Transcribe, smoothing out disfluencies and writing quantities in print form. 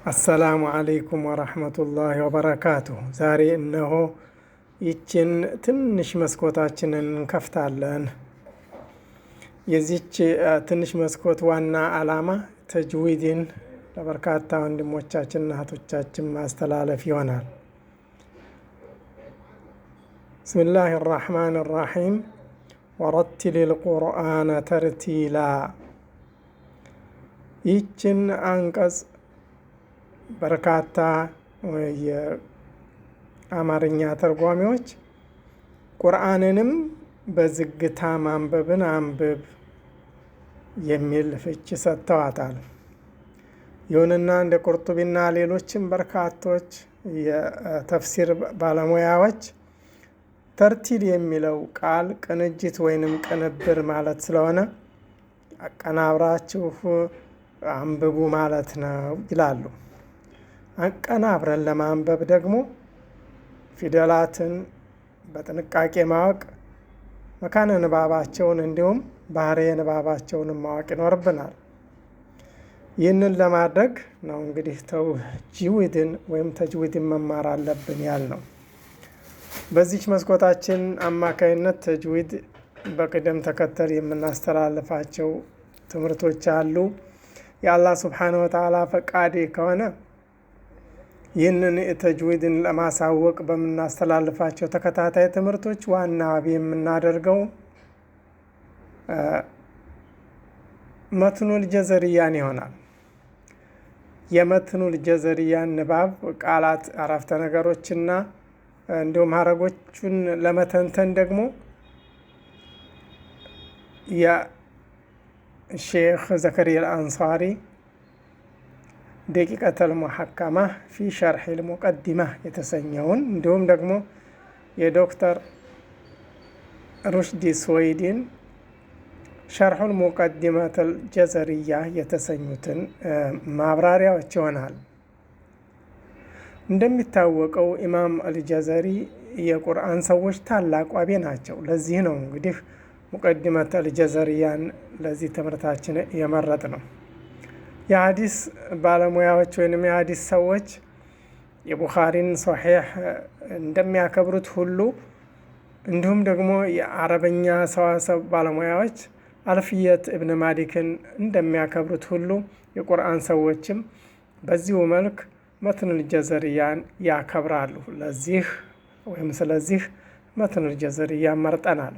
አሰላሙ አለይኩም ወራህመቱላሂ ወበረካቱሁ። ዛሬ እነሆ ይችን ትንሽ መስኮታችንን እንከፍታለን። የዚች ትንሽ መስኮት ዋና ዓላማ ተጅዊድን ለበርካታ ወንድሞቻችንና እህቶቻችን ማስተላለፍ ይሆናል። ብስሚላሂ ራህማን ራሒም ወረቲሊል ቁርአነ ተርቲላ። ይችን አንቀጽ በርካታ የአማርኛ ተርጓሚዎች ቁርአንንም በዝግታ ማንበብን አንብብ የሚል ፍቺ ሰጥተዋታል። ይሁንና እንደ ቁርጡቢና ሌሎችም በርካቶች የተፍሲር ባለሙያዎች ተርቲል የሚለው ቃል ቅንጅት ወይንም ቅንብር ማለት ስለሆነ አቀናብራችሁ አንብቡ ማለት ነው ይላሉ። አቀናብረን ለማንበብ ደግሞ ፊደላትን በጥንቃቄ ማወቅ፣ መካነ ንባባቸውን እንዲሁም ባህርየ ንባባቸውን ማወቅ ይኖርብናል። ይህንን ለማድረግ ነው እንግዲህ ተጅዊድን ወይም ተጅዊድን መማር አለብን ያልነው። በዚች መስኮታችን አማካይነት ተጅዊድ በቅደም ተከተል የምናስተላልፋቸው ትምህርቶች አሉ። የአላህ ሱብሓነሁ ወተዓላ ፈቃድ ከሆነ ይህንን ተጅዊድን ለማሳወቅ በምናስተላልፋቸው ተከታታይ ትምህርቶች ዋና የምናደርገው መትኑል ጀዘርያን ይሆናል። የመትኑል ጀዘርያን ንባብ ቃላት፣ አረፍተ ነገሮችና እንዲሁም ሀረጎቹን ለመተንተን ደግሞ የሼክ ዘከሪያ አልአንሳሪ ደቂቀተል ሙሐከማ ፊ ሸርሒል ሙቀዲማ የተሰኘውን እንዲሁም ደግሞ የዶክተር ሩሽዲ ስወይዲን ሸርሑል ሙቀዲመተል ጀዘርያ የተሰኙትን ማብራሪያዎች ይሆናል። እንደሚታወቀው ኢማም አልጀዘሪ የቁርአን ሰዎች ታላቅ ዋቢ ናቸው። ለዚህ ነው እንግዲህ ሙቀዲመተል ጀዘርያን ለዚህ ትምህርታችን የመረጥ ነው። የሀዲስ ባለሙያዎች ወይም የሀዲስ ሰዎች የቡኻሪን ሶሒሕ እንደሚያከብሩት ሁሉ እንዲሁም ደግሞ የአረበኛ ሰዋሰብ ባለሙያዎች አልፍየት እብን ማሊክን እንደሚያከብሩት ሁሉ የቁርአን ሰዎችም በዚሁ መልክ መትኑል ጀዘርያን ያከብራሉ። ለዚህ ወይም ስለዚህ መትኑል ጀዘርያን መርጠናል።